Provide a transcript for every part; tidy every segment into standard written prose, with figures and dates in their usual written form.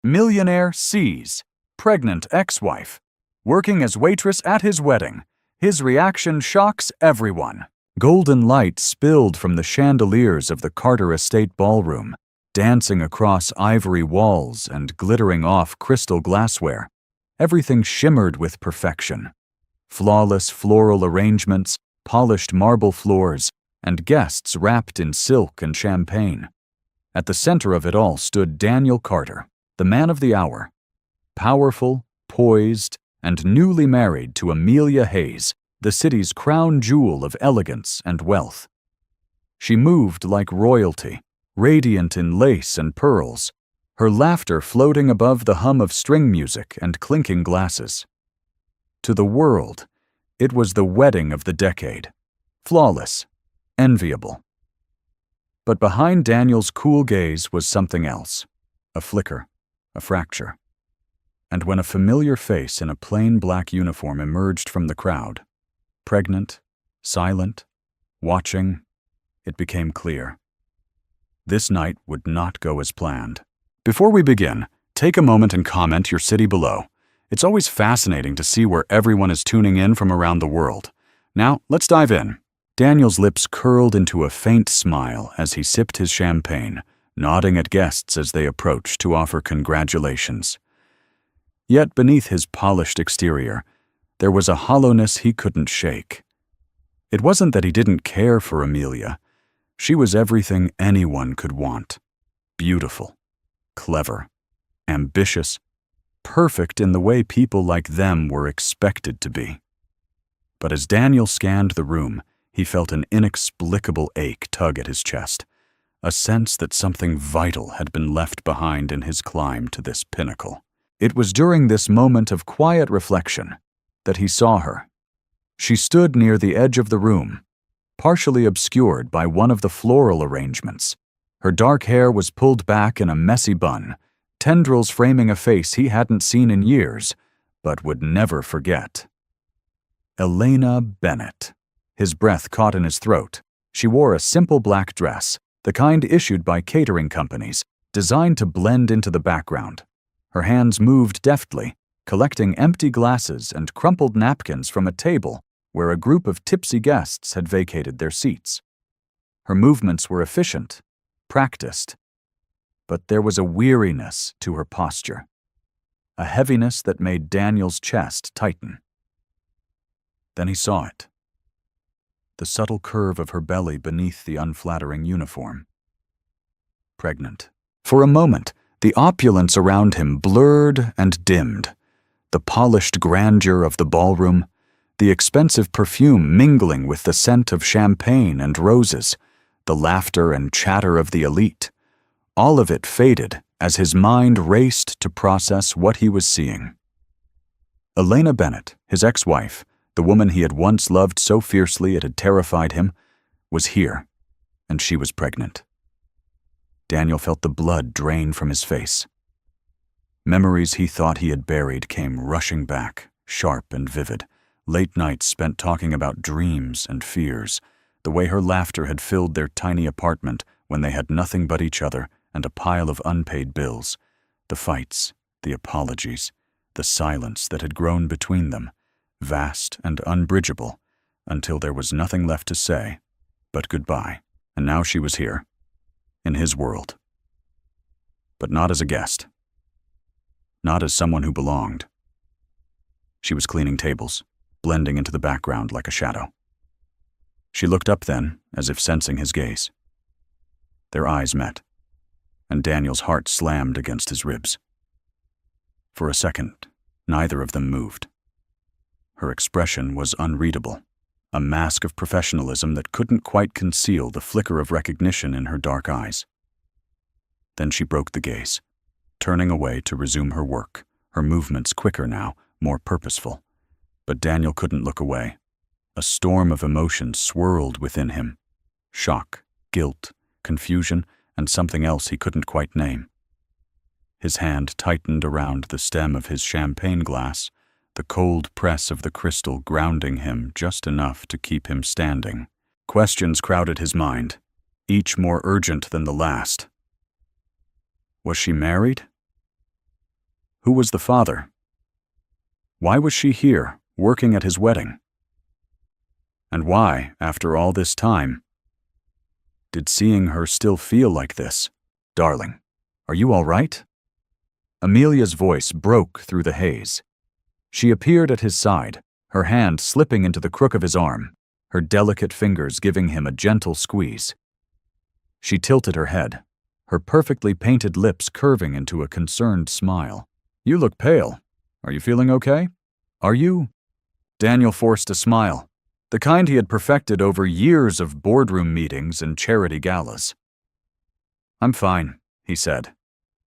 Millionaire sees pregnant ex-wife working as waitress at his wedding. His reaction shocks everyone. Golden light spilled from the chandeliers of the Carter Estate ballroom, dancing across ivory walls and glittering off crystal glassware. Everything shimmered with perfection. Flawless floral arrangements, polished marble floors, and guests wrapped in silk and champagne. At the center of it all stood Daniel Carter, the man of the hour. Powerful, poised, and newly married to Amelia Hayes, the city's crown jewel of elegance and wealth. She moved like royalty, radiant in lace and pearls, her laughter floating above the hum of string music and clinking glasses. To the world, it was the wedding of the decade. Flawless, enviable. But behind Daniel's cool gaze was something else. A flicker, a fracture. And when a familiar face in a plain black uniform emerged from the crowd, pregnant, silent, watching, it became clear. This night would not go as planned. Before we begin, take a moment and comment your city below. It's always fascinating to see where everyone is tuning in from around the world. Now, let's dive in. Daniel's lips curled into a faint smile as he sipped his champagne, nodding at guests as they approached to offer congratulations. Yet beneath his polished exterior, there was a hollowness he couldn't shake. It wasn't that he didn't care for Amelia. She was everything anyone could want. Beautiful, clever, ambitious, perfect in the way people like them were expected to be. But as Daniel scanned the room, he felt an inexplicable ache tug at his chest, a sense that something vital had been left behind in his climb to this pinnacle. It was during this moment of quiet reflection that he saw her. She stood near the edge of the room, partially obscured by one of the floral arrangements. Her dark hair was pulled back in a messy bun, tendrils framing a face he hadn't seen in years, but would never forget. Elena Bennett. His breath caught in his throat. She wore a simple black dress, the kind issued by catering companies, designed to blend into the background. Her hands moved deftly, collecting empty glasses and crumpled napkins from a table where a group of tipsy guests had vacated their seats. Her movements were efficient, practiced, but there was a weariness to her posture, a heaviness that made Daniel's chest tighten. Then he saw it. The subtle curve of her belly beneath the unflattering uniform. Pregnant. For a moment, the opulence around him blurred and dimmed. The polished grandeur of the ballroom, the expensive perfume mingling with the scent of champagne and roses, the laughter and chatter of the elite. All of it faded as his mind raced to process what he was seeing. Elena Bennett, his ex-wife, the woman he had once loved so fiercely it had terrified him, was here, and she was pregnant. Daniel felt the blood drain from his face. Memories he thought he had buried came rushing back, sharp and vivid. Late nights spent talking about dreams and fears, the way her laughter had filled their tiny apartment when they had nothing but each other and a pile of unpaid bills, the fights, the apologies, the silence that had grown between them, vast and unbridgeable, until there was nothing left to say but goodbye. And now she was here, in his world. But not as a guest. Not as someone who belonged. She was cleaning tables, blending into the background like a shadow. She looked up then, as if sensing his gaze. Their eyes met, and Daniel's heart slammed against his ribs. For a second, neither of them moved. Her expression was unreadable, a mask of professionalism that couldn't quite conceal the flicker of recognition in her dark eyes. Then she broke the gaze, turning away to resume her work, her movements quicker now, more purposeful. But Daniel couldn't look away. A storm of emotion swirled within him. Shock, guilt, confusion, and something else he couldn't quite name. His hand tightened around the stem of his champagne glass, the cold press of the crystal grounding him just enough to keep him standing. Questions crowded his mind, each more urgent than the last. Was she married? Who was the father? Why was she here, working at his wedding? And why, after all this time, did seeing her still feel like this? Darling, are you all right? Amelia's voice broke through the haze. She appeared at his side, her hand slipping into the crook of his arm, her delicate fingers giving him a gentle squeeze. She tilted her head, her perfectly painted lips curving into a concerned smile. You look pale. Are you feeling okay? Are you? Daniel forced a smile, the kind he had perfected over years of boardroom meetings and charity galas. I'm fine, he said,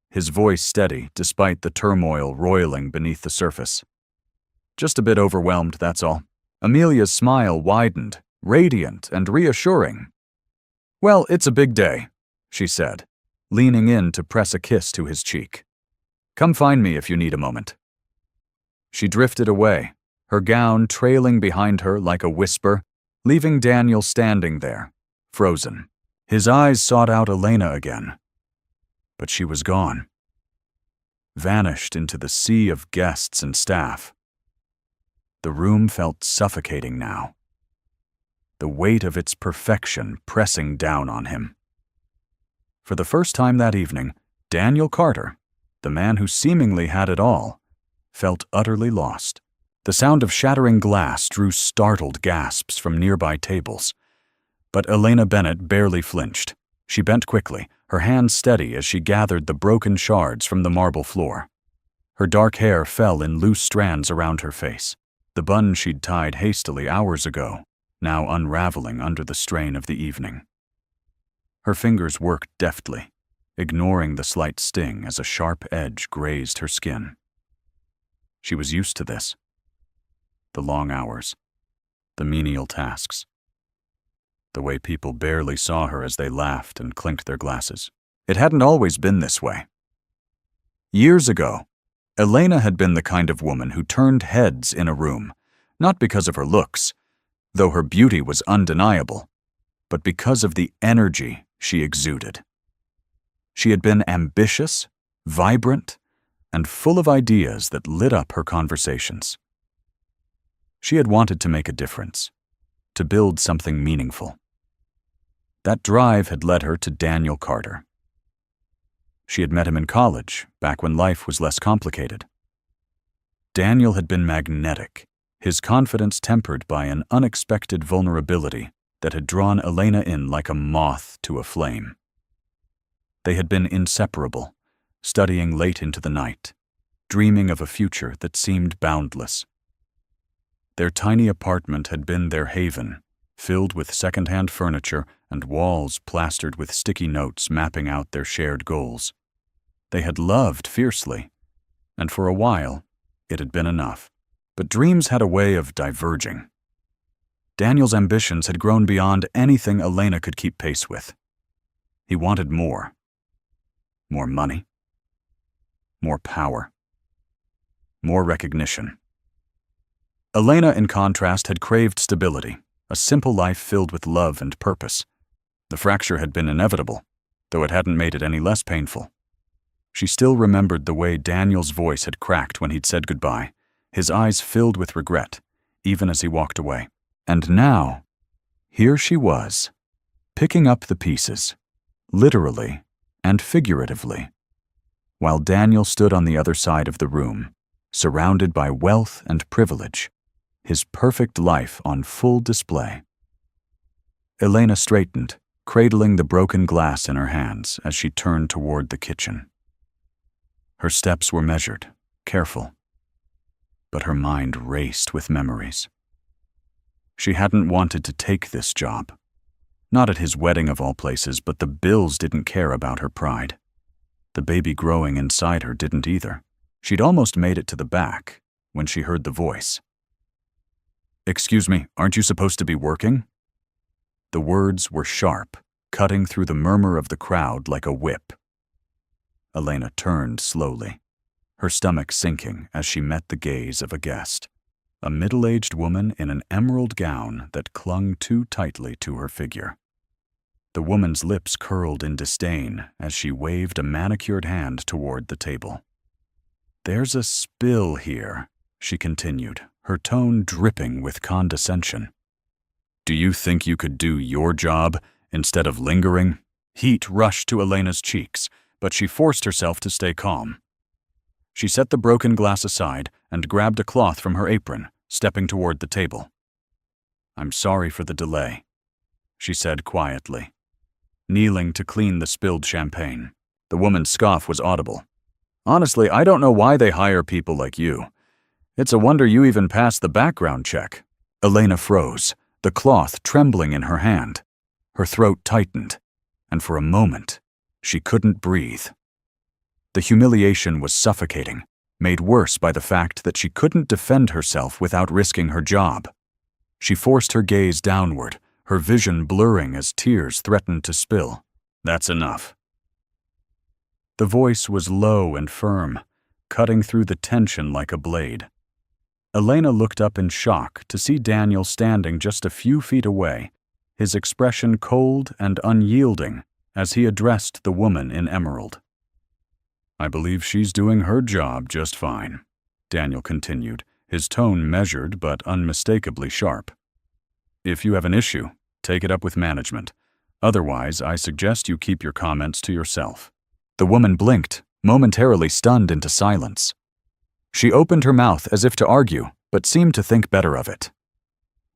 his voice steady despite the turmoil roiling beneath the surface. Just a bit overwhelmed, that's all. Amelia's smile widened, radiant and reassuring. Well, it's a big day, she said, leaning in to press a kiss to his cheek. Come find me if you need a moment. She drifted away, her gown trailing behind her like a whisper, leaving Daniel standing there, frozen. His eyes sought out Elena again. But she was gone. Vanished into the sea of guests and staff. The room felt suffocating now, the weight of its perfection pressing down on him. For the first time that evening, Daniel Carter, the man who seemingly had it all, felt utterly lost. The sound of shattering glass drew startled gasps from nearby tables. But Elena Bennett barely flinched. She bent quickly, her hands steady as she gathered the broken shards from the marble floor. Her dark hair fell in loose strands around her face, the bun she'd tied hastily hours ago, now unraveling under the strain of the evening. Her fingers worked deftly, ignoring the slight sting as a sharp edge grazed her skin. She was used to this. The long hours, the menial tasks, the way people barely saw her as they laughed and clinked their glasses. It hadn't always been this way. Years ago, Elena had been the kind of woman who turned heads in a room, not because of her looks, though her beauty was undeniable, but because of the energy she exuded. She had been ambitious, vibrant, and full of ideas that lit up her conversations. She had wanted to make a difference, to build something meaningful. That drive had led her to Daniel Carter. She had met him in college, back when life was less complicated. Daniel had been magnetic, his confidence tempered by an unexpected vulnerability that had drawn Elena in like a moth to a flame. They had been inseparable, studying late into the night, dreaming of a future that seemed boundless. Their tiny apartment had been their haven, filled with second-hand furniture and walls plastered with sticky notes mapping out their shared goals. They had loved fiercely, and for a while, it had been enough. But dreams had a way of diverging. Daniel's ambitions had grown beyond anything Elena could keep pace with. He wanted more. More money. More power. More recognition. Elena, in contrast, had craved stability, a simple life filled with love and purpose. The fracture had been inevitable, though it hadn't made it any less painful. She still remembered the way Daniel's voice had cracked when he'd said goodbye, his eyes filled with regret, even as he walked away. And now, here she was, picking up the pieces, literally and figuratively, while Daniel stood on the other side of the room, surrounded by wealth and privilege, his perfect life on full display. Elena straightened, cradling the broken glass in her hands as she turned toward the kitchen. Her steps were measured, careful, but her mind raced with memories. She hadn't wanted to take this job. Not at his wedding of all places, but the bills didn't care about her pride. The baby growing inside her didn't either. She'd almost made it to the back when she heard the voice. "Excuse me, aren't you supposed to be working?" The words were sharp, cutting through the murmur of the crowd like a whip. Elena turned slowly, her stomach sinking as she met the gaze of a guest, a middle-aged woman in an emerald gown that clung too tightly to her figure. The woman's lips curled in disdain as she waved a manicured hand toward the table. "There's a spill here," she continued, her tone dripping with condescension. "Do you think you could do your job instead of lingering?" Heat rushed to Elena's cheeks, but she forced herself to stay calm. She set the broken glass aside and grabbed a cloth from her apron, stepping toward the table. "I'm sorry for the delay," she said quietly, kneeling to clean the spilled champagne. The woman's scoff was audible. "Honestly, I don't know why they hire people like you. It's a wonder you even passed the background check." Elena froze, the cloth trembling in her hand. Her throat tightened, and for a moment, she couldn't breathe. The humiliation was suffocating, made worse by the fact that she couldn't defend herself without risking her job. She forced her gaze downward, her vision blurring as tears threatened to spill. "That's enough." The voice was low and firm, cutting through the tension like a blade. Elena looked up in shock to see Daniel standing just a few feet away, his expression cold and unyielding as he addressed the woman in emerald. "I believe she's doing her job just fine," Daniel continued, his tone measured but unmistakably sharp. "If you have an issue, take it up with management. Otherwise, I suggest you keep your comments to yourself." The woman blinked, momentarily stunned into silence. She opened her mouth as if to argue, but seemed to think better of it.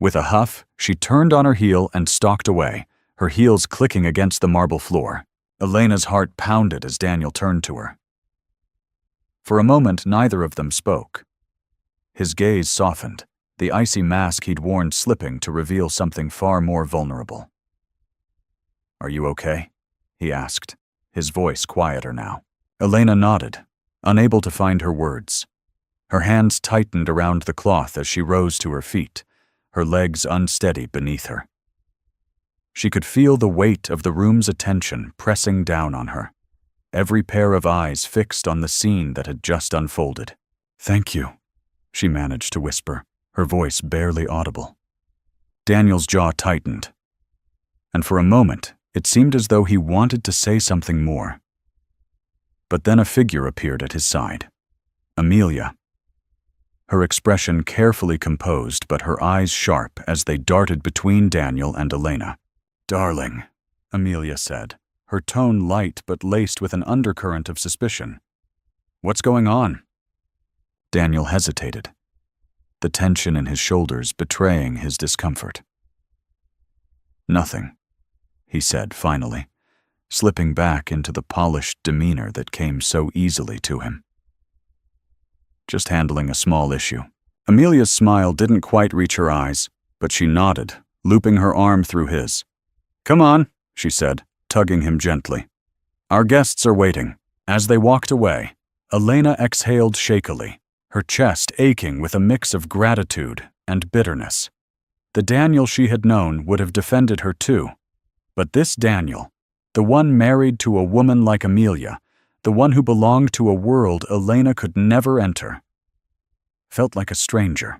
With a huff, she turned on her heel and stalked away, her heels clicking against the marble floor. Elena's heart pounded as Daniel turned to her. For a moment, neither of them spoke. His gaze softened, the icy mask he'd worn slipping to reveal something far more vulnerable. "Are you okay?" he asked, his voice quieter now. Elena nodded, unable to find her words. Her hands tightened around the cloth as she rose to her feet, her legs unsteady beneath her. She could feel the weight of the room's attention pressing down on her, every pair of eyes fixed on the scene that had just unfolded. "Thank you," she managed to whisper, her voice barely audible. Daniel's jaw tightened, and for a moment it seemed as though he wanted to say something more. But then a figure appeared at his side. Amelia. Her expression carefully composed, but her eyes sharp as they darted between Daniel and Elena. "Darling," Amelia said, her tone light but laced with an undercurrent of suspicion. "What's going on?" Daniel hesitated, the tension in his shoulders betraying his discomfort. "Nothing," he said finally, slipping back into the polished demeanor that came so easily to him. "Just handling a small issue." Amelia's smile didn't quite reach her eyes, but she nodded, looping her arm through his. "Come on," she said, tugging him gently. "Our guests are waiting." As they walked away, Elena exhaled shakily, her chest aching with a mix of gratitude and bitterness. The Daniel she had known would have defended her too, but this Daniel, the one married to a woman like Amelia, the one who belonged to a world Elena could never enter, felt like a stranger.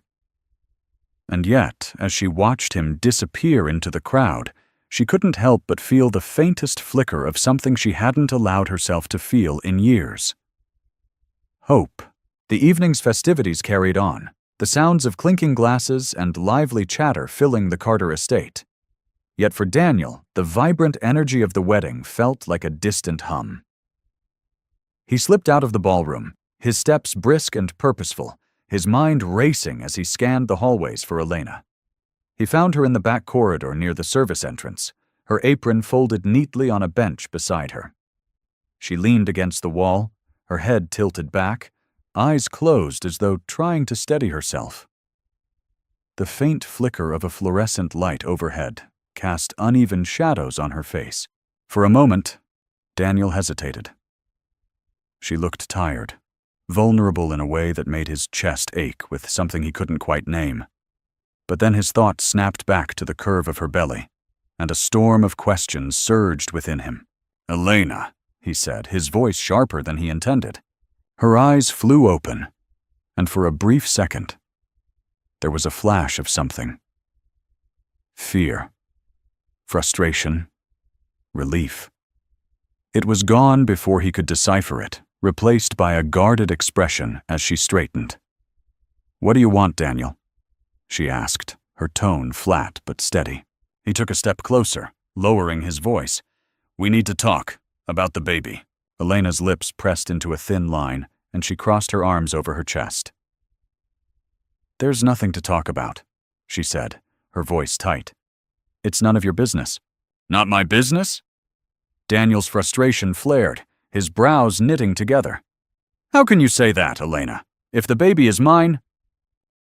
And yet, as she watched him disappear into the crowd, she couldn't help but feel the faintest flicker of something she hadn't allowed herself to feel in years. Hope. The evening's festivities carried on, the sounds of clinking glasses and lively chatter filling the Carter estate. Yet for Daniel, the vibrant energy of the wedding felt like a distant hum. He slipped out of the ballroom, his steps brisk and purposeful, his mind racing as he scanned the hallways for Elena. He found her in the back corridor near the service entrance, her apron folded neatly on a bench beside her. She leaned against the wall, her head tilted back, eyes closed as though trying to steady herself. The faint flicker of a fluorescent light overhead cast uneven shadows on her face. For a moment, Daniel hesitated. She looked tired, vulnerable in a way that made his chest ache with something he couldn't quite name. But then his thoughts snapped back to the curve of her belly, and a storm of questions surged within him. "Elena," he said, his voice sharper than he intended. Her eyes flew open, and for a brief second, there was a flash of something. Fear, frustration, relief. It was gone before he could decipher it, replaced by a guarded expression as she straightened. "What do you want, Daniel?" she asked, her tone flat but steady. He took a step closer, lowering his voice. "We need to talk about the baby." Elena's lips pressed into a thin line, and she crossed her arms over her chest. "There's nothing to talk about," she said, her voice tight. "It's none of your business." "Not my business?" Daniel's frustration flared, his brows knitting together. "How can you say that, Elena? If the baby is mine—"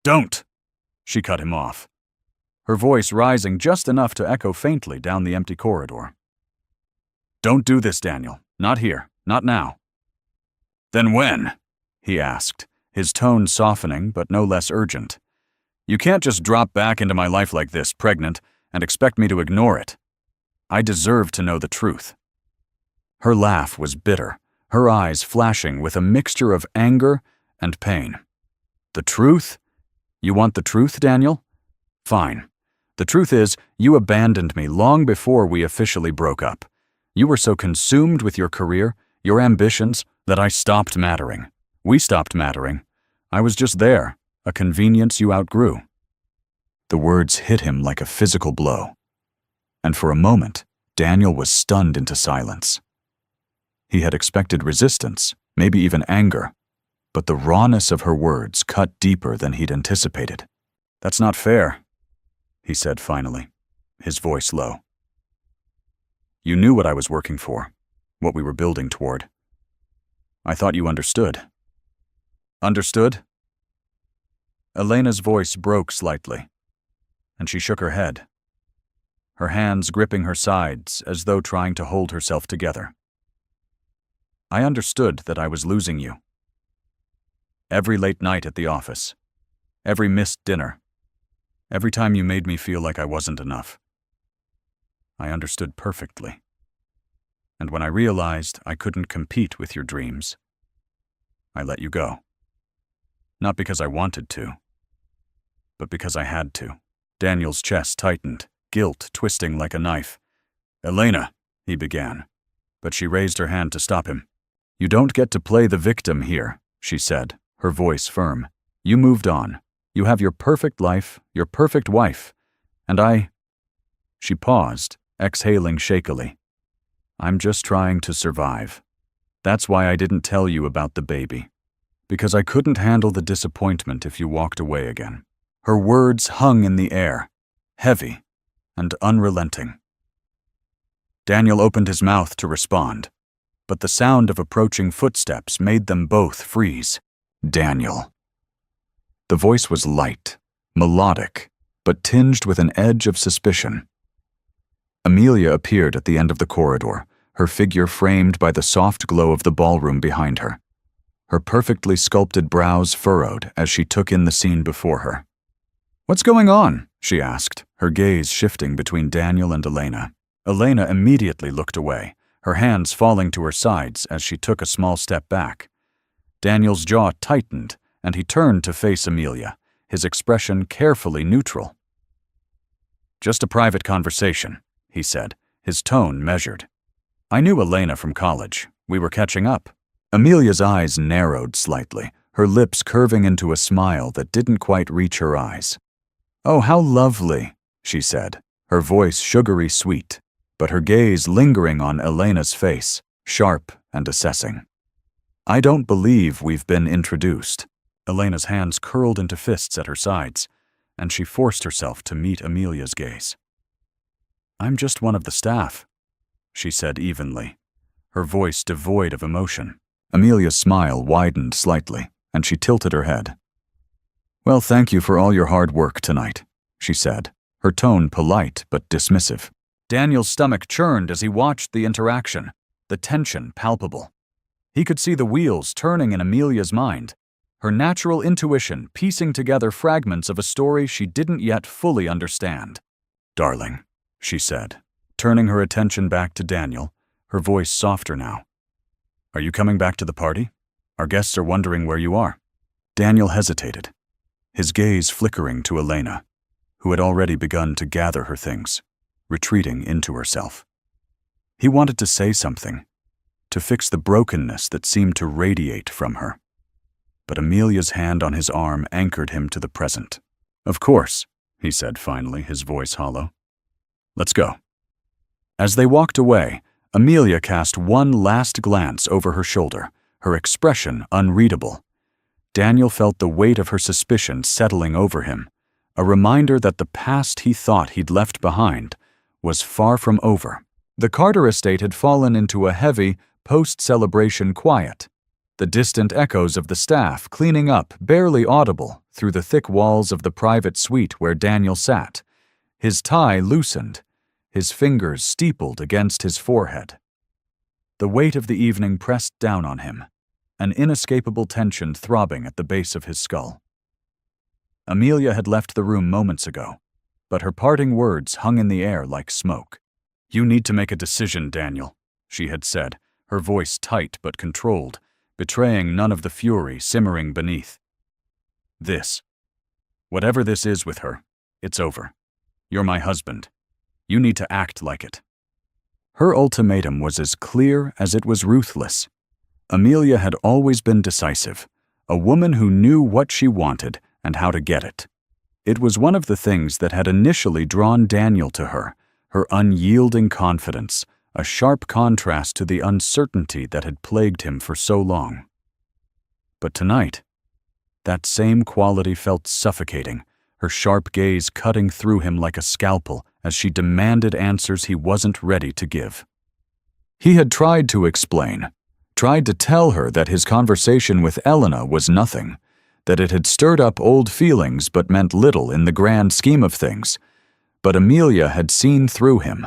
"Don't!" she cut him off, her voice rising just enough to echo faintly down the empty corridor. "Don't do this, Daniel. Not here. Not now." "Then when?" he asked, his tone softening but no less urgent. "You can't just drop back into my life like this, pregnant, and expect me to ignore it. I deserve to know the truth." Her laugh was bitter, her eyes flashing with a mixture of anger and pain. "The truth? You want the truth, Daniel? Fine. The truth is, you abandoned me long before we officially broke up. You were so consumed with your career, your ambitions, that I stopped mattering. We stopped mattering. I was just there, a convenience you outgrew." The words hit him like a physical blow. And for a moment, Daniel was stunned into silence. He had expected resistance, maybe even anger, but the rawness of her words cut deeper than he'd anticipated. "That's not fair," he said finally, his voice low. "You knew what I was working for, what we were building toward. I thought you understood." "Understood?" Elena's voice broke slightly, and she shook her head, her hands gripping her sides as though trying to hold herself together. "I understood that I was losing you. Every late night at the office, every missed dinner, every time you made me feel like I wasn't enough. I understood perfectly. And when I realized I couldn't compete with your dreams, I let you go. Not because I wanted to, but because I had to." Daniel's chest tightened, guilt twisting like a knife. "Elena," he began, but she raised her hand to stop him. "You don't get to play the victim here," she said, her voice firm. "You moved on. You have your perfect life, your perfect wife, and I—" She paused, exhaling shakily. "I'm just trying to survive. That's why I didn't tell you about the baby. Because I couldn't handle the disappointment if you walked away again." Her words hung in the air, heavy and unrelenting. Daniel opened his mouth to respond, but the sound of approaching footsteps made them both freeze. "Daniel." The voice was light, melodic, but tinged with an edge of suspicion. Amelia appeared at the end of the corridor, her figure framed by the soft glow of the ballroom behind her. Her perfectly sculpted brows furrowed as she took in the scene before her. "What's going on?" she asked, her gaze shifting between Daniel and Elena. Elena immediately looked away, her hands falling to her sides as she took a small step back. Daniel's jaw tightened, and he turned to face Amelia, his expression carefully neutral. "Just a private conversation," he said, his tone measured. "I knew Elena from college. We were catching up." Amelia's eyes narrowed slightly, her lips curving into a smile that didn't quite reach her eyes. "Oh, how lovely," she said, her voice sugary sweet, but her gaze lingering on Elena's face, sharp and assessing. "I don't believe we've been introduced." Elena's hands curled into fists at her sides, and she forced herself to meet Amelia's gaze. "I'm just one of the staff," she said evenly, her voice devoid of emotion. Amelia's smile widened slightly, and she tilted her head. "Well, thank you for all your hard work tonight," she said, her tone polite but dismissive. Daniel's stomach churned as he watched the interaction, the tension palpable. He could see the wheels turning in Amelia's mind, her natural intuition piecing together fragments of a story she didn't yet fully understand. "Darling," she said, turning her attention back to Daniel, her voice softer now. "Are you coming back to the party? Our guests are wondering where you are." Daniel hesitated, his gaze flickering to Elena, who had already begun to gather her things, retreating into herself. He wanted to say something, to fix the brokenness that seemed to radiate from her. But Amelia's hand on his arm anchored him to the present. "Of course," he said finally, his voice hollow. "Let's go." As they walked away, Amelia cast one last glance over her shoulder, her expression unreadable. Daniel felt the weight of her suspicion settling over him, a reminder that the past he thought he'd left behind was far from over. The Carter estate had fallen into a heavy, post-celebration quiet, the distant echoes of the staff cleaning up barely audible through the thick walls of the private suite where Daniel sat, his tie loosened, his fingers steepled against his forehead. The weight of the evening pressed down on him, an inescapable tension throbbing at the base of his skull. Amelia had left the room moments ago, but her parting words hung in the air like smoke. "You need to make a decision, Daniel," she had said, her voice tight but controlled, betraying none of the fury simmering beneath. Whatever this is with her, it's over. You're my husband. You need to act like it." Her ultimatum was as clear as it was ruthless. Amelia had always been decisive, a woman who knew what she wanted and how to get it. It was one of the things that had initially drawn Daniel to her unyielding confidence, a sharp contrast to the uncertainty that had plagued him for so long. But tonight, that same quality felt suffocating, her sharp gaze cutting through him like a scalpel as she demanded answers he wasn't ready to give. He had tried to explain, tried to tell her that his conversation with Elena was nothing, that it had stirred up old feelings but meant little in the grand scheme of things. But Amelia had seen through him,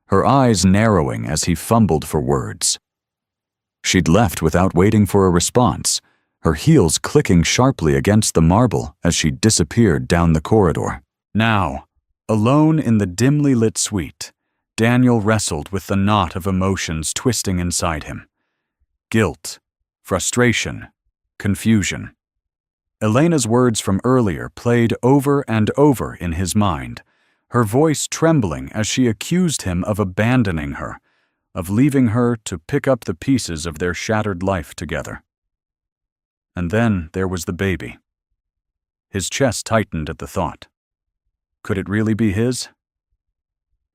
her eyes narrowing as he fumbled for words. She'd left without waiting for a response, her heels clicking sharply against the marble as she disappeared down the corridor. Now, alone in the dimly lit suite, Daniel wrestled with the knot of emotions twisting inside him. Guilt, frustration, confusion. Elena's words from earlier played over and over in his mind, her voice trembling as she accused him of abandoning her, of leaving her to pick up the pieces of their shattered life together. And then there was the baby. His chest tightened at the thought. Could it really be his?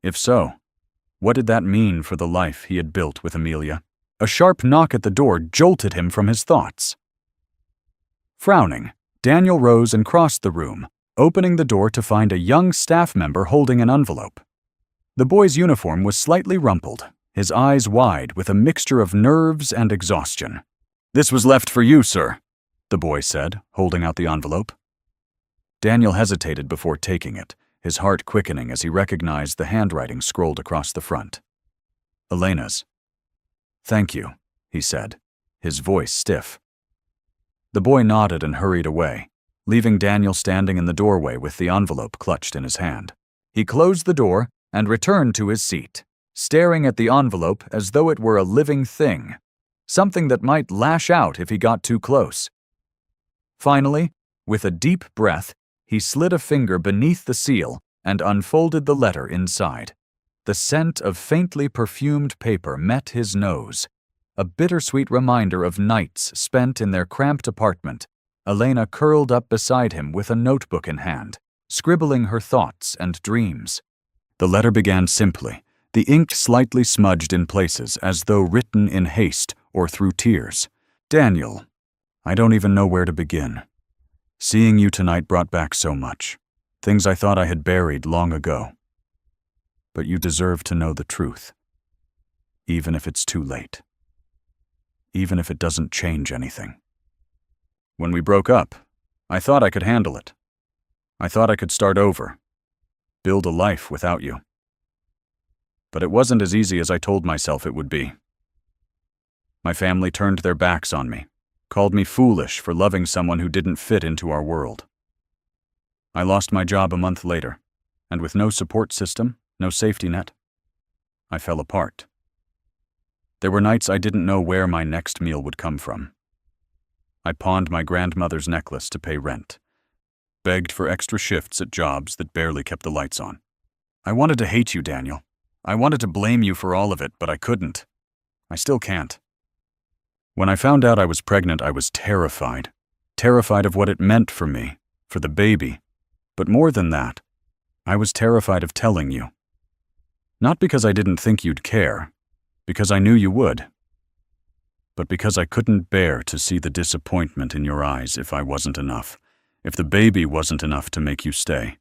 If so, what did that mean for the life he had built with Amelia? A sharp knock at the door jolted him from his thoughts. Frowning, Daniel rose and crossed the room, opening the door to find a young staff member holding an envelope. The boy's uniform was slightly rumpled, his eyes wide with a mixture of nerves and exhaustion. "This was left for you, sir," the boy said, holding out the envelope. Daniel hesitated before taking it, his heart quickening as he recognized the handwriting scrolled across the front. "Elena's." "Thank you," he said, his voice stiff. The boy nodded and hurried away, leaving Daniel standing in the doorway with the envelope clutched in his hand. He closed the door and returned to his seat, staring at the envelope as though it were a living thing, something that might lash out if he got too close. Finally, with a deep breath, he slid a finger beneath the seal and unfolded the letter inside. The scent of faintly perfumed paper met his nose, a bittersweet reminder of nights spent in their cramped apartment. Elena curled up beside him with a notebook in hand, scribbling her thoughts and dreams. The letter began simply, the ink slightly smudged in places as though written in haste or through tears. "Daniel, I don't even know where to begin. Seeing you tonight brought back so much, things I thought I had buried long ago. But you deserve to know the truth, even if it's too late. Even if it doesn't change anything. When we broke up, I thought I could handle it. I thought I could start over, build a life without you. But it wasn't as easy as I told myself it would be. My family turned their backs on me, called me foolish for loving someone who didn't fit into our world. I lost my job a month later, and with no support system, no safety net, I fell apart. There were nights I didn't know where my next meal would come from. I pawned my grandmother's necklace to pay rent, begged for extra shifts at jobs that barely kept the lights on. I wanted to hate you, Daniel. I wanted to blame you for all of it, but I couldn't. I still can't. When I found out I was pregnant, I was terrified. Terrified of what it meant for me, for the baby. But more than that, I was terrified of telling you. Not because I didn't think you'd care, because I knew you would, but because I couldn't bear to see the disappointment in your eyes if I wasn't enough, if the baby wasn't enough to make you stay.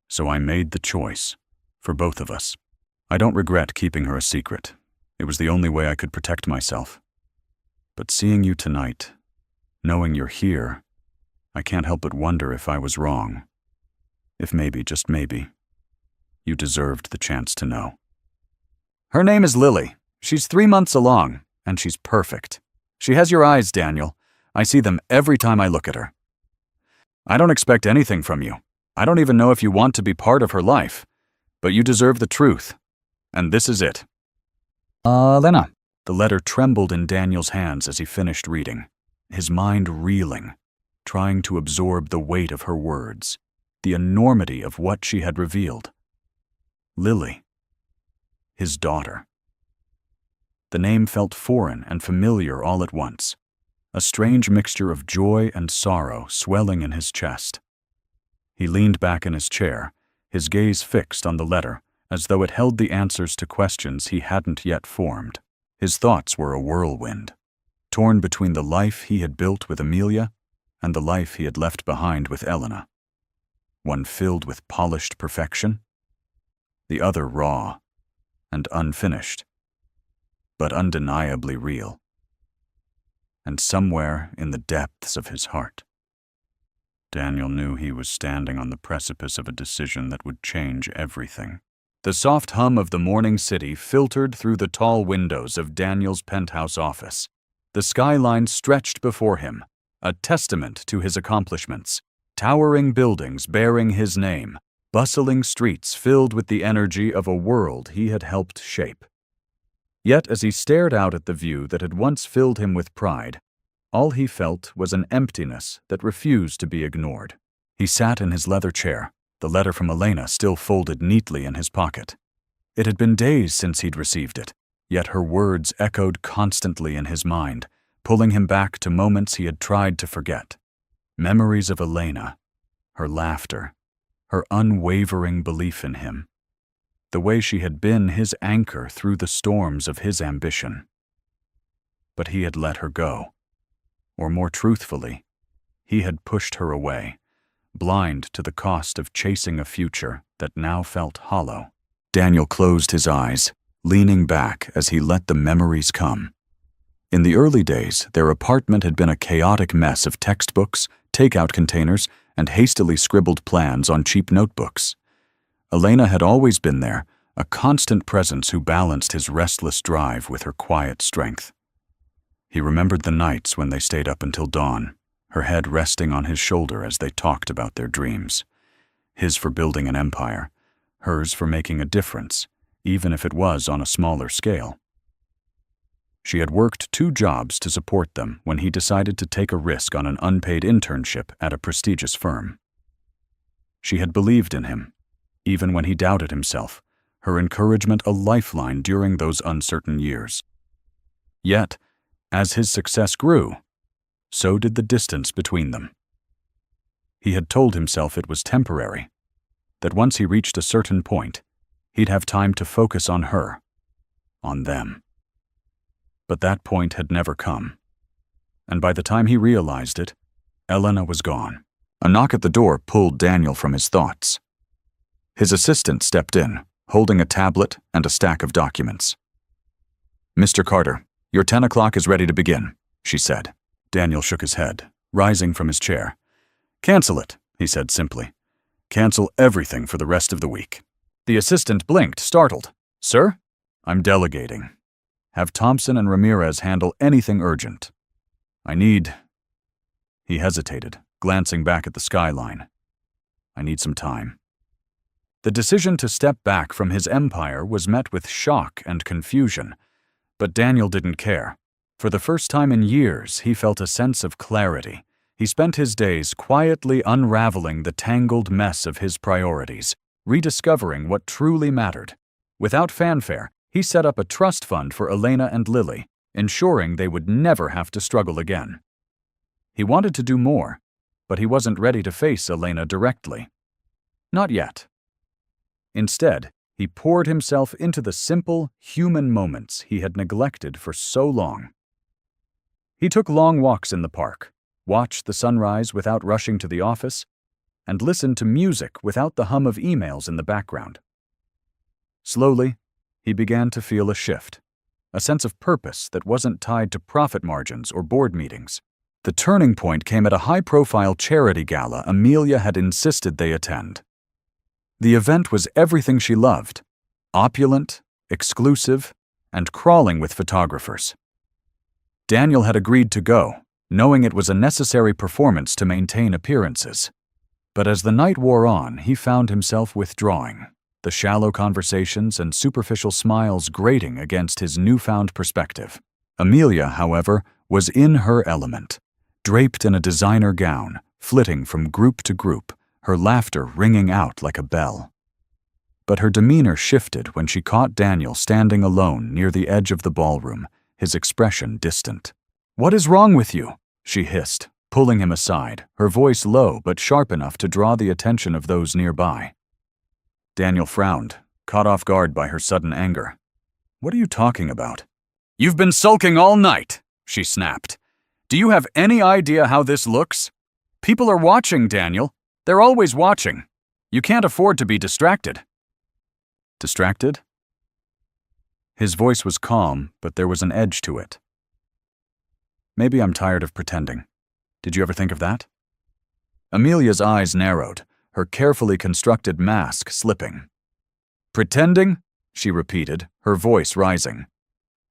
So I made the choice, for both of us. I don't regret keeping her a secret. It was the only way I could protect myself. But seeing you tonight, knowing you're here, I can't help but wonder if I was wrong. If maybe, just maybe, you deserved the chance to know. Her name is Lily. She's 3 months along, and she's perfect. She has your eyes, Daniel. I see them every time I look at her. I don't expect anything from you. I don't even know if you want to be part of her life, but you deserve the truth, and this is it. Lena. The letter trembled in Daniel's hands as he finished reading, his mind reeling, trying to absorb the weight of her words, the enormity of what she had revealed. Lily. His daughter. The name felt foreign and familiar all at once, a strange mixture of joy and sorrow swelling in his chest. He leaned back in his chair, his gaze fixed on the letter, as though it held the answers to questions he hadn't yet formed. His thoughts were a whirlwind, torn between the life he had built with Amelia and the life he had left behind with Elena. One filled with polished perfection, the other raw and unfinished, but undeniably real. And somewhere in the depths of his heart, Daniel knew he was standing on the precipice of a decision that would change everything. The soft hum of the morning city filtered through the tall windows of Daniel's penthouse office. The skyline stretched before him, a testament to his accomplishments. Towering buildings bearing his name, bustling streets filled with the energy of a world he had helped shape. Yet as he stared out at the view that had once filled him with pride, all he felt was an emptiness that refused to be ignored. He sat in his leather chair, the letter from Elena still folded neatly in his pocket. It had been days since he'd received it, yet her words echoed constantly in his mind, pulling him back to moments he had tried to forget. Memories of Elena, her laughter, her unwavering belief in him, the way she had been his anchor through the storms of his ambition. But he had let her go, or more truthfully, he had pushed her away, blind to the cost of chasing a future that now felt hollow. Daniel closed his eyes, leaning back as he let the memories come. In the early days, their apartment had been a chaotic mess of textbooks, takeout containers, and hastily scribbled plans on cheap notebooks. Elena had always been there, a constant presence who balanced his restless drive with her quiet strength. He remembered the nights when they stayed up until dawn, her head resting on his shoulder as they talked about their dreams. His for building an empire, hers for making a difference, even if it was on a smaller scale. She had worked 2 jobs to support them when he decided to take a risk on an unpaid internship at a prestigious firm. She had believed in him, even when he doubted himself, her encouragement a lifeline during those uncertain years. Yet, as his success grew, so did the distance between them. He had told himself it was temporary, that once he reached a certain point, he'd have time to focus on her, on them. But that point had never come, and by the time he realized it, Elena was gone. A knock at the door pulled Daniel from his thoughts. His assistant stepped in, holding a tablet and a stack of documents. "Mr. Carter, your 10 o'clock is ready to begin," she said. Daniel shook his head, rising from his chair. "Cancel it," he said simply. "Cancel everything for the rest of the week." The assistant blinked, startled. "Sir?" "I'm delegating. Have Thompson and Ramirez handle anything urgent. I need—" He hesitated, glancing back at the skyline. "I need some time." The decision to step back from his empire was met with shock and confusion, but Daniel didn't care. For the first time in years, he felt a sense of clarity. He spent his days quietly unraveling the tangled mess of his priorities, rediscovering what truly mattered. Without fanfare, he set up a trust fund for Elena and Lily, ensuring they would never have to struggle again. He wanted to do more, but he wasn't ready to face Elena directly. Not yet. Instead, he poured himself into the simple, human moments he had neglected for so long. He took long walks in the park, watched the sunrise without rushing to the office, and listened to music without the hum of emails in the background. Slowly, he began to feel a shift, a sense of purpose that wasn't tied to profit margins or board meetings. The turning point came at a high-profile charity gala Amelia had insisted they attend. The event was everything she loved: opulent, exclusive, and crawling with photographers. Daniel had agreed to go, knowing it was a necessary performance to maintain appearances. But as the night wore on, he found himself withdrawing, the shallow conversations and superficial smiles grating against his newfound perspective. Amelia, however, was in her element, draped in a designer gown, flitting from group to group, her laughter ringing out like a bell. But her demeanor shifted when she caught Daniel standing alone near the edge of the ballroom, his expression distant. "What is wrong with you?" she hissed, pulling him aside, her voice low but sharp enough to draw the attention of those nearby. Daniel frowned, caught off guard by her sudden anger. "What are you talking about?" "You've been sulking all night," she snapped. "Do you have any idea how this looks? People are watching, Daniel. They're always watching. You can't afford to be distracted." Distracted? His voice was calm, but there was an edge to it. "Maybe I'm tired of pretending. Did you ever think of that?" Amelia's eyes narrowed, her carefully constructed mask slipping. "Pretending?" she repeated, her voice rising.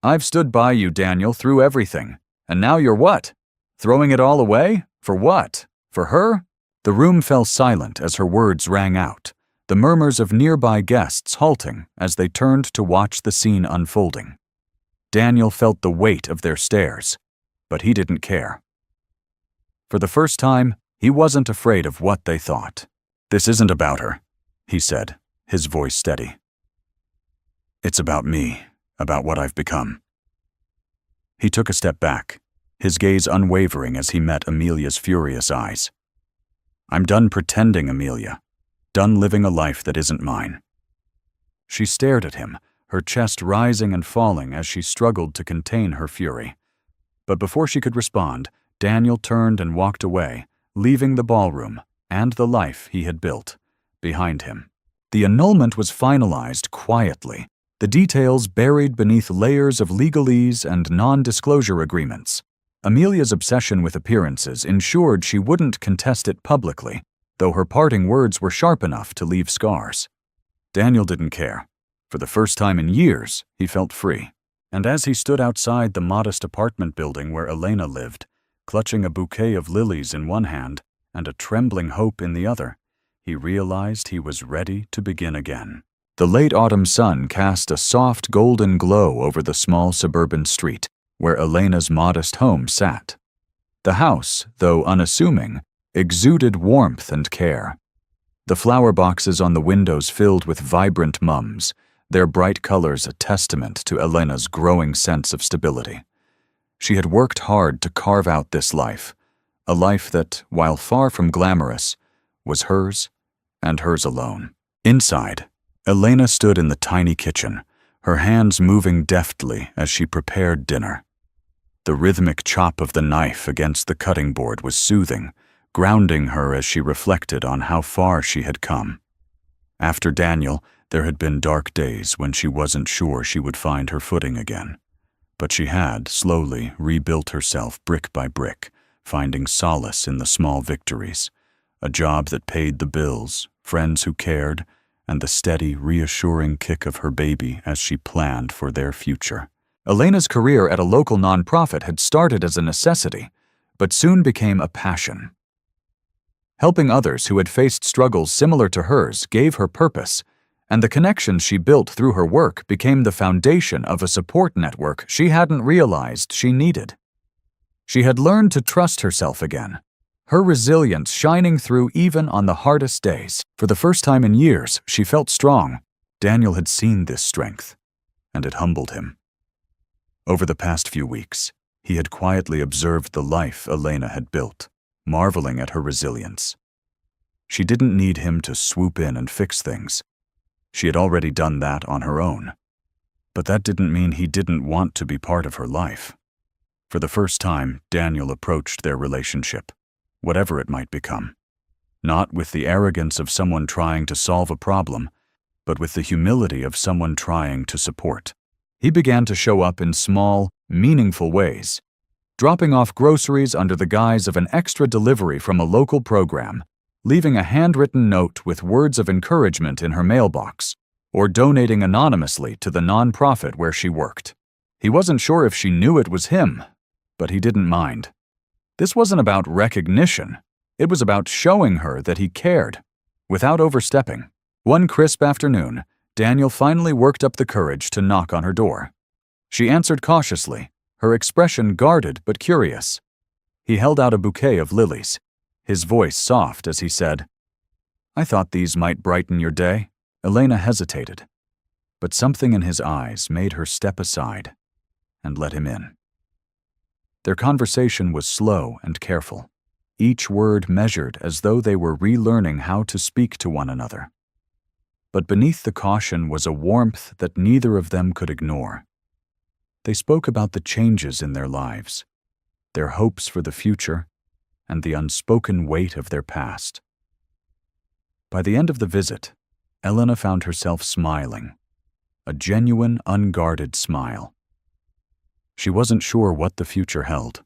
"I've stood by you, Daniel, through everything. And now you're what? Throwing it all away? For what? For her?" The room fell silent as her words rang out, the murmurs of nearby guests halting as they turned to watch the scene unfolding. Daniel felt the weight of their stares, but he didn't care. For the first time, he wasn't afraid of what they thought. "This isn't about her," he said, his voice steady. "It's about me, about what I've become." He took a step back, his gaze unwavering as he met Amelia's furious eyes. "I'm done pretending, Amelia. Done living a life that isn't mine." She stared at him, her chest rising and falling as she struggled to contain her fury. But before she could respond, Daniel turned and walked away, leaving the ballroom and the life he had built behind him. The annulment was finalized quietly, the details buried beneath layers of legalese and non-disclosure agreements. Amelia's obsession with appearances ensured she wouldn't contest it publicly, though her parting words were sharp enough to leave scars. Daniel didn't care. For the first time in years, he felt free. And as he stood outside the modest apartment building where Elena lived, clutching a bouquet of lilies in one hand and a trembling hope in the other, he realized he was ready to begin again. The late autumn sun cast a soft golden glow over the small suburban street where Elena's modest home sat. The house, though unassuming, exuded warmth and care. The flower boxes on the windows filled with vibrant mums, their bright colors a testament to Elena's growing sense of stability. She had worked hard to carve out this life, a life that, while far from glamorous, was hers and hers alone. Inside, Elena stood in the tiny kitchen, her hands moving deftly as she prepared dinner. The rhythmic chop of the knife against the cutting board was soothing, grounding her as she reflected on how far she had come. After Daniel, there had been dark days when she wasn't sure she would find her footing again. But she had slowly rebuilt herself brick by brick, finding solace in the small victories, a job that paid the bills, friends who cared, and the steady, reassuring kick of her baby as she planned for their future. Elena's career at a local nonprofit had started as a necessity, but soon became a passion. Helping others who had faced struggles similar to hers gave her purpose, and the connections she built through her work became the foundation of a support network she hadn't realized she needed. She had learned to trust herself again, her resilience shining through even on the hardest days. For the first time in years, she felt strong. Daniel had seen this strength, and it humbled him. Over the past few weeks, he had quietly observed the life Elena had built, marveling at her resilience. She didn't need him to swoop in and fix things. She had already done that on her own. But that didn't mean he didn't want to be part of her life. For the first time, Daniel approached their relationship, whatever it might become. Not with the arrogance of someone trying to solve a problem, but with the humility of someone trying to support. He began to show up in small, meaningful ways, dropping off groceries under the guise of an extra delivery from a local program, leaving a handwritten note with words of encouragement in her mailbox, or donating anonymously to the nonprofit where she worked. He wasn't sure if she knew it was him, but he didn't mind. This wasn't about recognition. It was about showing her that he cared, without overstepping. One crisp afternoon, Daniel finally worked up the courage to knock on her door. She answered cautiously, her expression guarded but curious. He held out a bouquet of lilies, his voice soft as he said, "I thought these might brighten your day." Elena hesitated, but something in his eyes made her step aside and let him in. Their conversation was slow and careful, each word measured as though they were relearning how to speak to one another. But beneath the caution was a warmth that neither of them could ignore. They spoke about the changes in their lives, their hopes for the future, and the unspoken weight of their past. By the end of the visit, Elena found herself smiling, a genuine, unguarded smile. She wasn't sure what the future held,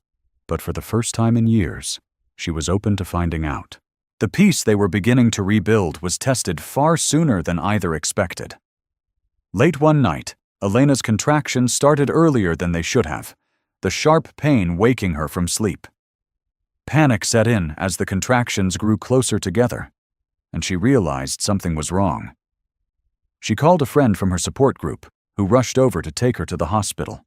but for the first time in years, she was open to finding out. The peace they were beginning to rebuild was tested far sooner than either expected. Late one night, Elena's contractions started earlier than they should have, the sharp pain waking her from sleep. Panic set in as the contractions grew closer together, and she realized something was wrong. She called a friend from her support group, who rushed over to take her to the hospital.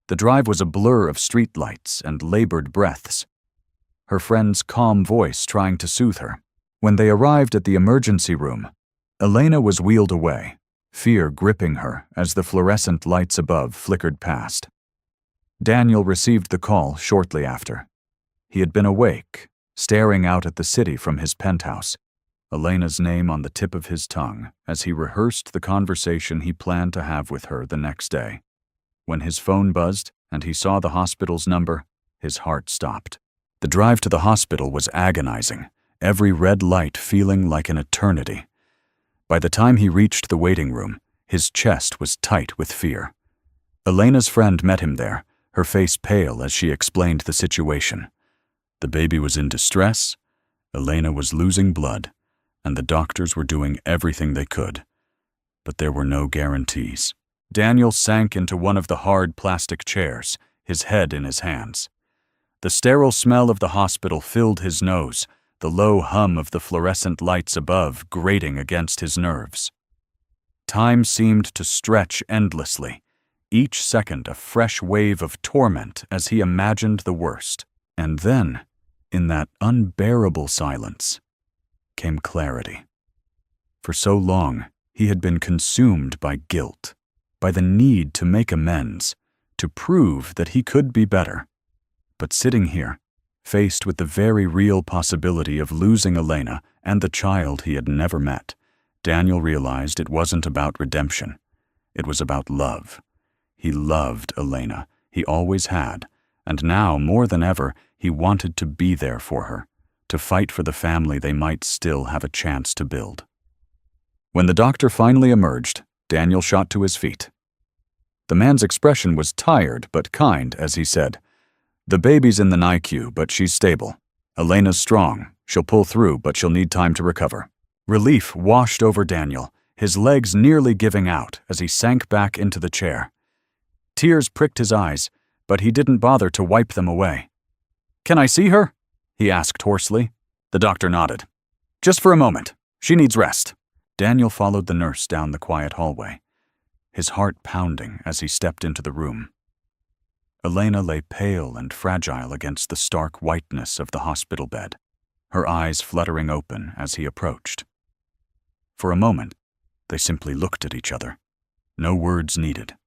The drive was a blur of streetlights and labored breaths, her friend's calm voice trying to soothe her. When they arrived at the emergency room, Elena was wheeled away, fear gripping her as the fluorescent lights above flickered past. Daniel received the call shortly after. He had been awake, staring out at the city from his penthouse, Elena's name on the tip of his tongue as he rehearsed the conversation he planned to have with her the next day. When his phone buzzed and he saw the hospital's number, his heart stopped. The drive to the hospital was agonizing, every red light feeling like an eternity. By the time he reached the waiting room, his chest was tight with fear. Elena's friend met him there, her face pale as she explained the situation. The baby was in distress, Elena was losing blood, and the doctors were doing everything they could. But there were no guarantees. Daniel sank into one of the hard plastic chairs, his head in his hands. The sterile smell of the hospital filled his nose, the low hum of the fluorescent lights above grating against his nerves. Time seemed to stretch endlessly, each second a fresh wave of torment as he imagined the worst. And then, in that unbearable silence, came clarity. For so long, he had been consumed by guilt, by the need to make amends, to prove that he could be better. But sitting here, faced with the very real possibility of losing Elena and the child he had never met, Daniel realized it wasn't about redemption. It was about love. He loved Elena, he always had, and now, more than ever, he wanted to be there for her, to fight for the family they might still have a chance to build. When the doctor finally emerged, Daniel shot to his feet. The man's expression was tired but kind as he said, "The baby's in the NICU, but she's stable. Elena's strong. She'll pull through, but she'll need time to recover." Relief washed over Daniel, his legs nearly giving out as he sank back into the chair. Tears pricked his eyes, but he didn't bother to wipe them away. "Can I see her?" he asked hoarsely. The doctor nodded. "Just for a moment. She needs rest." Daniel followed the nurse down the quiet hallway, his heart pounding as he stepped into the room. Elena lay pale and fragile against the stark whiteness of the hospital bed, her eyes fluttering open as he approached. For a moment, they simply looked at each other, no words needed.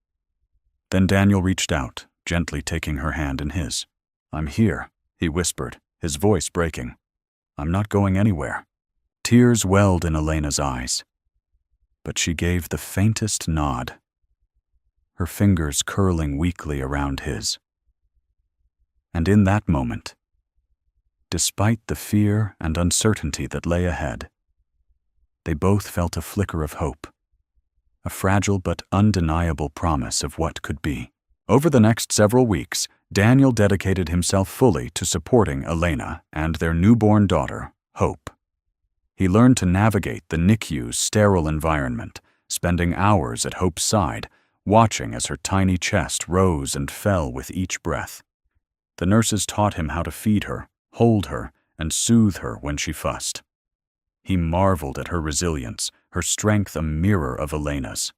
Then Daniel reached out, gently taking her hand in his. "I'm here," he whispered, his voice breaking. "I'm not going anywhere." Tears welled in Elena's eyes, but she gave the faintest nod, her fingers curling weakly around his. And in that moment, despite the fear and uncertainty that lay ahead, they both felt a flicker of hope, a fragile but undeniable promise of what could be. Over the next several weeks, Daniel dedicated himself fully to supporting Elena and their newborn daughter, Hope. He learned to navigate the NICU's sterile environment, spending hours at Hope's side, watching as her tiny chest rose and fell with each breath. The nurses taught him how to feed her, hold her, and soothe her when she fussed. He marveled at her resilience, her strength a mirror of Elena's.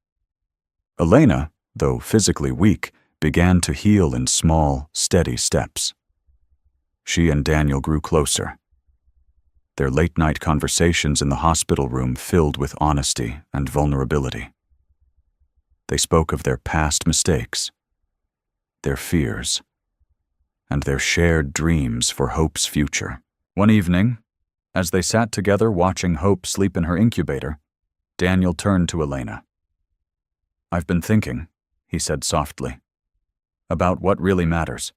Elena, though physically weak, began to heal in small, steady steps. She and Daniel grew closer, their late-night conversations in the hospital room filled with honesty and vulnerability. They spoke of their past mistakes, their fears, and their shared dreams for Hope's future. One evening, as they sat together watching Hope sleep in her incubator, Daniel turned to Elena. "I've been thinking," he said softly, "about what really matters,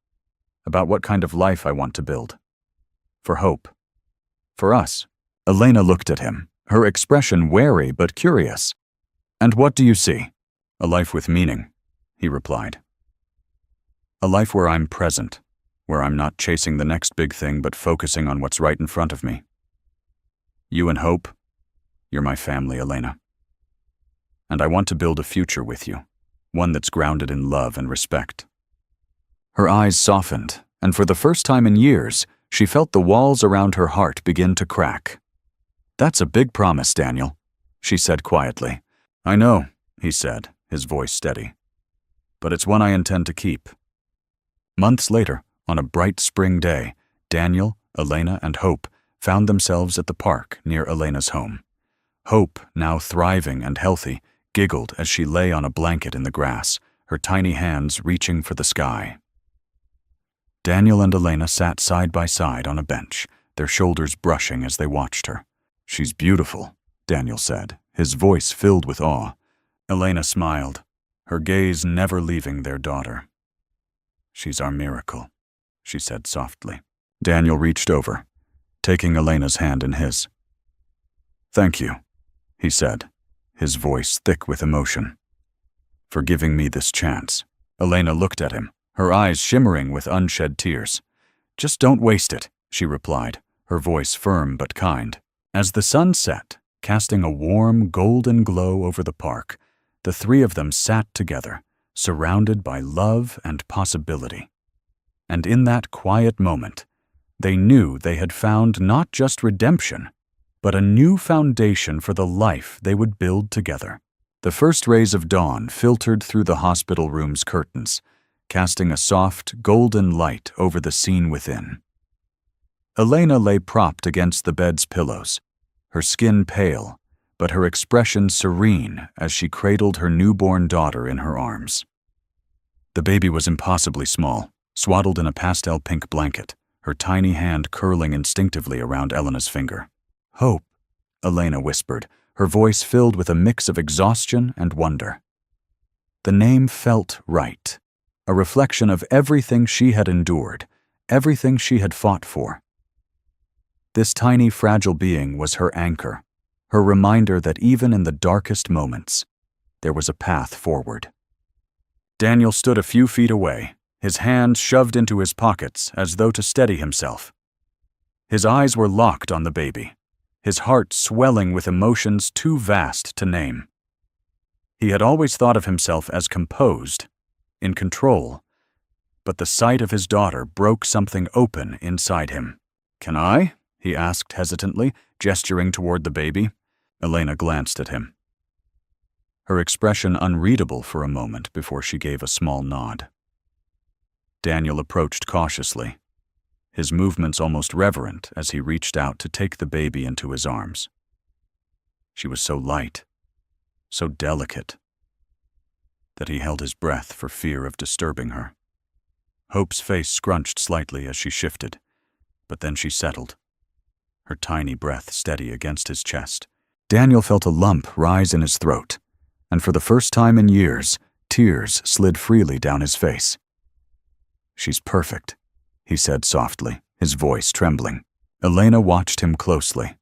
about what kind of life I want to build. For Hope. For us." Elena looked at him, her expression wary but curious. "And what do you see?" "A life with meaning," he replied. "A life where I'm present, where I'm not chasing the next big thing but focusing on what's right in front of me. You and Hope, you're my family, Elena. And I want to build a future with you, one that's grounded in love and respect." Her eyes softened, and for the first time in years, she felt the walls around her heart begin to crack. "That's a big promise, Daniel," she said quietly. "I know," he said, his voice steady. "But it's one I intend to keep." Months later, on a bright spring day, Daniel, Elena, and Hope found themselves at the park near Elena's home. Hope, now thriving and healthy, giggled as she lay on a blanket in the grass, her tiny hands reaching for the sky. Daniel and Elena sat side by side on a bench, their shoulders brushing as they watched her. "She's beautiful," Daniel said, his voice filled with awe. Elena smiled, her gaze never leaving their daughter. "She's our miracle," she said softly. Daniel reached over, taking Elena's hand in his. "Thank you," he said, his voice thick with emotion, "for giving me this chance." Elena looked at him, her eyes shimmering with unshed tears. "Just don't waste it," she replied, her voice firm but kind. As the sun set, casting a warm, golden glow over the park, the three of them sat together, surrounded by love and possibility. And in that quiet moment, they knew they had found not just redemption, but a new foundation for the life they would build together. The first rays of dawn filtered through the hospital room's curtains, casting a soft, golden light over the scene within. Elena lay propped against the bed's pillows, her skin pale, but her expression serene as she cradled her newborn daughter in her arms. The baby was impossibly small, swaddled in a pastel pink blanket, her tiny hand curling instinctively around Elena's finger. "Hope," Elena whispered, her voice filled with a mix of exhaustion and wonder. The name felt right, a reflection of everything she had endured, everything she had fought for. This tiny, fragile being was her anchor, her reminder that even in the darkest moments, there was a path forward. Daniel stood a few feet away, his hands shoved into his pockets as though to steady himself. His eyes were locked on the baby, his heart swelling with emotions too vast to name. He had always thought of himself as composed, in control, but the sight of his daughter broke something open inside him. "Can I?" he asked hesitantly, gesturing toward the baby. Elena glanced at him, her expression unreadable for a moment before she gave a small nod. Daniel approached cautiously, his movements almost reverent as he reached out to take the baby into his arms. She was so light, so delicate. that he held his breath for fear of disturbing her. Hope's face scrunched slightly as she shifted, but then she settled, her tiny breath steady against his chest. Daniel felt a lump rise in his throat, and for the first time in years, tears slid freely down his face. "She's perfect," he said softly, his voice trembling. Elena watched him closely,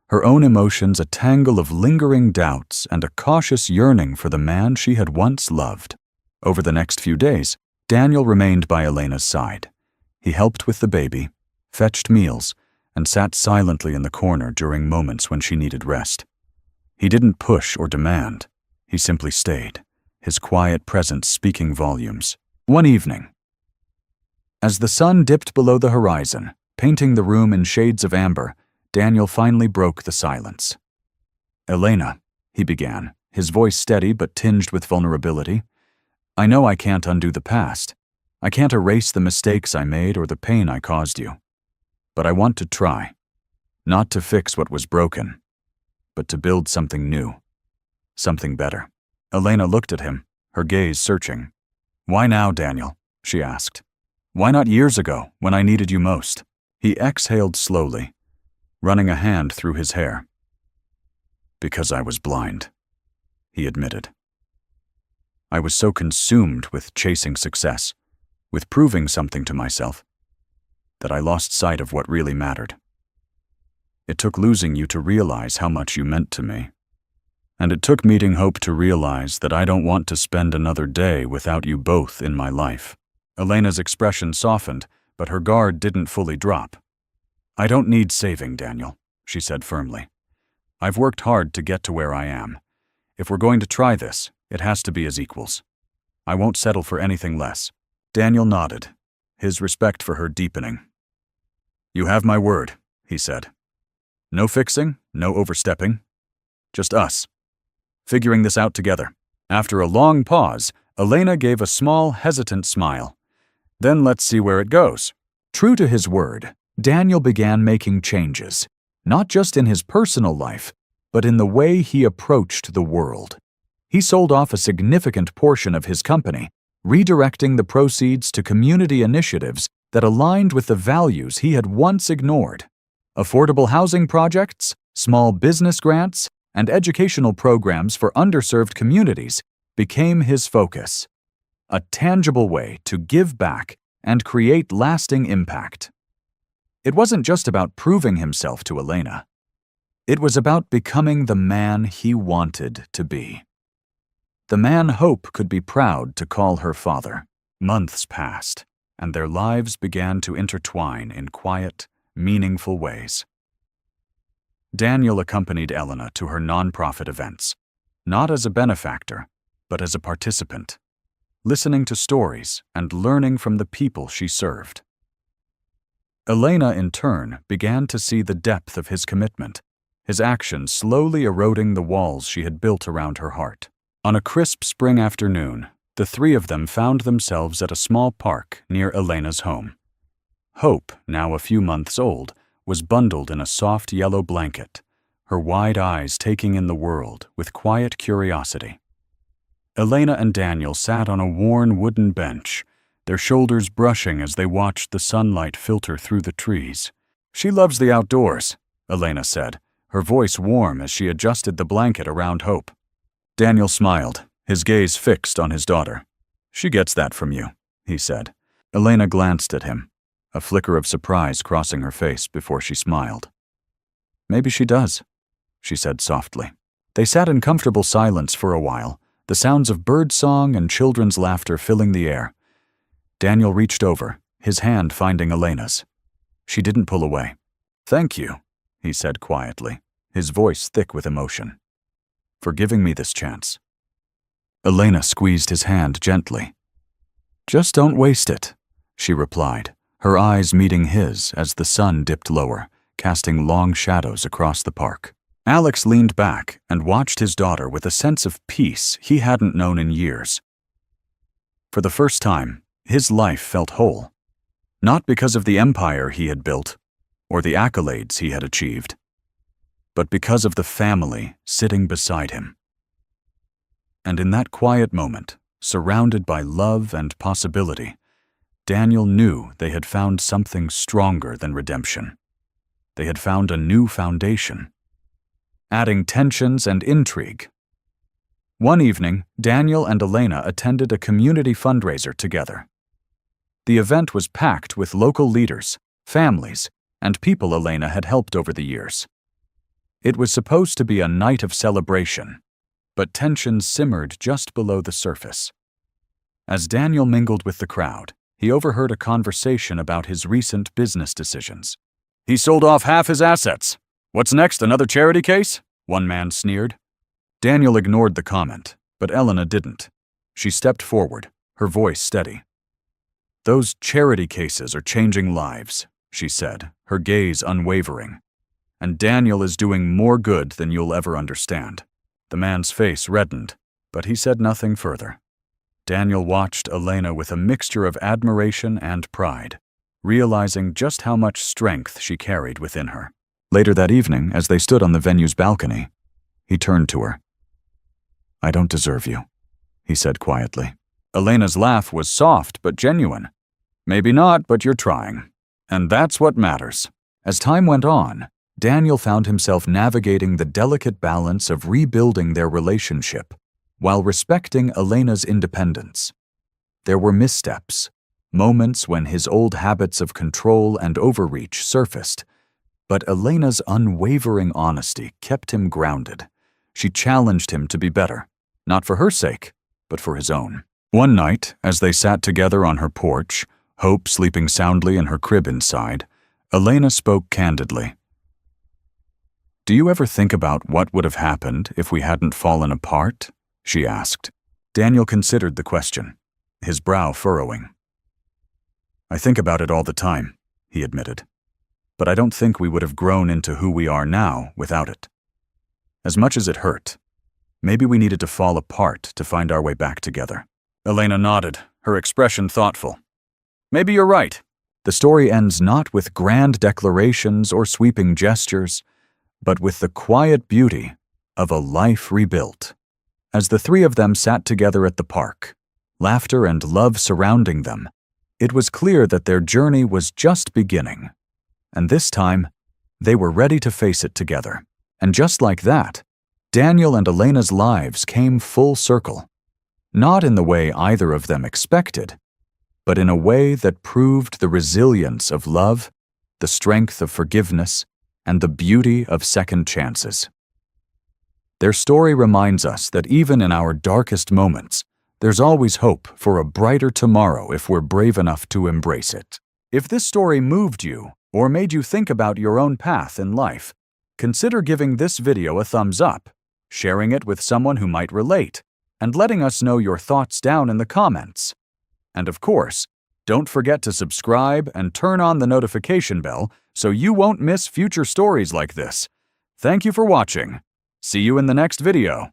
her own emotions a tangle of lingering doubts and a cautious yearning for the man she had once loved. Over the next few days, Daniel remained by Elena's side. He helped with the baby, fetched meals, and sat silently in the corner during moments when she needed rest. He didn't push or demand. He simply stayed, his quiet presence speaking volumes. One evening, as the sun dipped below the horizon, painting the room in shades of amber, Daniel finally broke the silence. "Elena," he began, his voice steady but tinged with vulnerability, "I know I can't undo the past. I can't erase the mistakes I made or the pain I caused you. But I want to try. Not to fix what was broken, but to build something new. Something better." Elena looked at him, her gaze searching. "Why now, Daniel?" she asked. "Why not years ago, when I needed you most?" He exhaled slowly, running a hand through his hair. "Because I was blind," he admitted. "I was so consumed with chasing success, with proving something to myself, that I lost sight of what really mattered. It took losing you to realize how much you meant to me. And it took meeting Hope to realize that I don't want to spend another day without you both in my life." Elena's expression softened, but her guard didn't fully drop. "I don't need saving, Daniel," she said firmly. "I've worked hard to get to where I am. If we're going to try this, it has to be as equals. I won't settle for anything less." Daniel nodded, his respect for her deepening. "You have my word," he said. "No fixing, no overstepping. Just us, figuring this out together." After a long pause, Elena gave a small, hesitant smile. "Then let's see where it goes." True to his word, Daniel began making changes, not just in his personal life, but in the way he approached the world. He sold off a significant portion of his company, redirecting the proceeds to community initiatives that aligned with the values he had once ignored. Affordable housing projects, small business grants, and educational programs for underserved communities became his focus, a tangible way to give back and create lasting impact. It wasn't just about proving himself to Elena. It was about becoming the man he wanted to be. The man Hope could be proud to call her father. Months passed, and their lives began to intertwine in quiet, meaningful ways. Daniel accompanied Elena to her nonprofit events, not as a benefactor, but as a participant, listening to stories and learning from the people she served. Elena, in turn, began to see the depth of his commitment, his actions slowly eroding the walls she had built around her heart. On a crisp spring afternoon, the three of them found themselves at a small park near Elena's home. Hope, now a few months old, was bundled in a soft yellow blanket, her wide eyes taking in the world with quiet curiosity. Elena and Daniel sat on a worn wooden bench, their shoulders brushing as they watched the sunlight filter through the trees. "She loves the outdoors," Elena said, her voice warm as she adjusted the blanket around Hope. Daniel smiled, his gaze fixed on his daughter. "She gets that from you," he said. Elena glanced at him, a flicker of surprise crossing her face before she smiled. "Maybe she does," she said softly. They sat in comfortable silence for a while, the sounds of birdsong and children's laughter filling the air. Daniel reached over, his hand finding Elena's. She didn't pull away. "Thank you," he said quietly, his voice thick with emotion, "for giving me this chance." Elena squeezed his hand gently. "Just don't waste it," she replied, her eyes meeting his as the sun dipped lower, casting long shadows across the park. Alex leaned back and watched his daughter with a sense of peace he hadn't known in years. For the first time, his life felt whole, not because of the empire he had built or the accolades he had achieved, but because of the family sitting beside him. And in that quiet moment, surrounded by love and possibility, Daniel knew they had found something stronger than redemption. They had found a new foundation, adding tensions and intrigue. One evening, Daniel and Elena attended a community fundraiser together. The event was packed with local leaders, families, and people Elena had helped over the years. It was supposed to be a night of celebration, but tensions simmered just below the surface. As Daniel mingled with the crowd, he overheard a conversation about his recent business decisions. "He sold off half his assets. What's next, another charity case?" one man sneered. Daniel ignored the comment, but Elena didn't. She stepped forward, her voice steady. "Those charity cases are changing lives," she said, her gaze unwavering. "And Daniel is doing more good than you'll ever understand." The man's face reddened, but he said nothing further. Daniel watched Elena with a mixture of admiration and pride, realizing just how much strength she carried within her. Later that evening, as they stood on the venue's balcony, he turned to her. "I don't deserve you," he said quietly. Elena's laugh was soft but genuine. "Maybe not, but you're trying. And that's what matters." As time went on, Daniel found himself navigating the delicate balance of rebuilding their relationship while respecting Elena's independence. There were missteps, moments when his old habits of control and overreach surfaced, but Elena's unwavering honesty kept him grounded. She challenged him to be better, not for her sake, but for his own. One night, as they sat together on her porch, Hope sleeping soundly in her crib inside, Elena spoke candidly. "Do you ever think about what would have happened if we hadn't fallen apart?" she asked. Daniel considered the question, his brow furrowing. "I think about it all the time," he admitted. "But I don't think we would have grown into who we are now without it. As much as it hurt, maybe we needed to fall apart to find our way back together." Elena nodded, her expression thoughtful. "Maybe you're right." The story ends not with grand declarations or sweeping gestures, but with the quiet beauty of a life rebuilt. As the three of them sat together at the park, laughter and love surrounding them, it was clear that their journey was just beginning. And this time, they were ready to face it together. And just like that, Daniel and Elena's lives came full circle. Not in the way either of them expected, but in a way that proved the resilience of love, the strength of forgiveness, and the beauty of second chances. Their story reminds us that even in our darkest moments, there's always hope for a brighter tomorrow if we're brave enough to embrace it. If this story moved you or made you think about your own path in life, consider giving this video a thumbs up, sharing it with someone who might relate, and letting us know your thoughts down in the comments. And of course, don't forget to subscribe and turn on the notification bell so you won't miss future stories like this. Thank you for watching. See you in the next video.